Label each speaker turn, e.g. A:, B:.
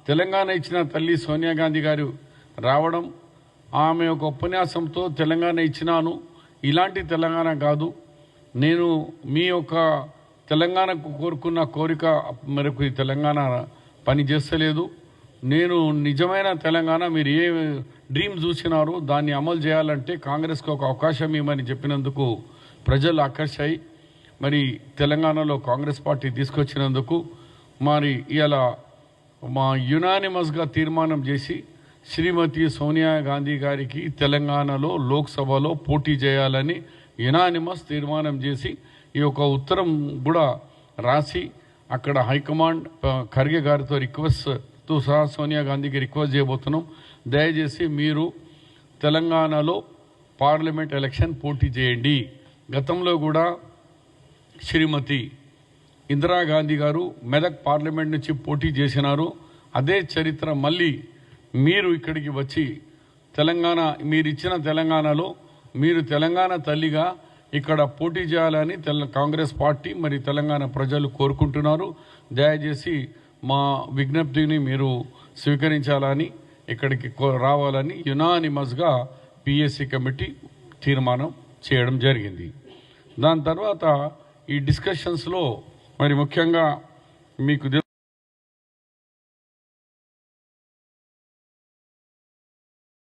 A: తెలంగాణ ఇచ్చిన తల్లి సోనియా గాంధీ గారు రావడం, ఆమె ఒక ఉపన్యాసంతో తెలంగాణ ఇచ్చినాను, ఇలాంటి తెలంగాణ కాదు, నేను మీ యొక్క తెలంగాణకు కోరుకున్న కోరిక మేరకు ఈ తెలంగాణ పని చేస్తలేదు, నేను నిజమైన తెలంగాణ మీరు ఏ డ్రీమ్ చూసినారో దాన్ని అమలు చేయాలంటే కాంగ్రెస్కి ఒక అవకాశం ఇవ్వమని చెప్పినందుకు ప్రజలు ఆకర్షాయి మరి తెలంగాణలో కాంగ్రెస్ పార్టీ తీసుకొచ్చినందుకు మరి ఇలా మా యునానిమస్గా తీర్మానం చేసి శ్రీమతి సోనియా గాంధీ గారికి తెలంగాణలో లోక్సభలో పోటీ చేయాలని యునానిమస్ తీర్మానం చేసి ఈ యొక్క ఉత్తరం కూడా రాసి అక్కడ హైకమాండ్ ఖర్గే గారితో రిక్వెస్ట్తో సహా సోనియా గాంధీకి రిక్వెస్ట్ చేయబోతున్నాం. దయచేసి మీరు తెలంగాణలో పార్లమెంట్ ఎలక్షన్ పోటీ చేయండి. గతంలో కూడా శ్రీమతి ఇందిరాగాంధీ గారు మెదక్ పార్లమెంట్ నుంచి పోటీ చేసినారు. అదే చరిత్ర మళ్ళీ మీరు ఇక్కడికి వచ్చి తెలంగాణ మీరు ఇచ్చిన తెలంగాణలో మీరు తెలంగాణ తల్లిగా ఇక్కడ పోటీ చేయాలని కాంగ్రెస్ పార్టీ మరి తెలంగాణ ప్రజలు కోరుకుంటున్నారు. దయచేసి మా విజ్ఞప్తిని మీరు స్వీకరించాలని ఇక్కడికి రావాలని యునానిమస్గా పిఎస్సి కమిటీ తీర్మానం చేయడం జరిగింది. దాని తర్వాత ఈ డిస్కషన్స్లో మరి ముఖ్యంగా మీకు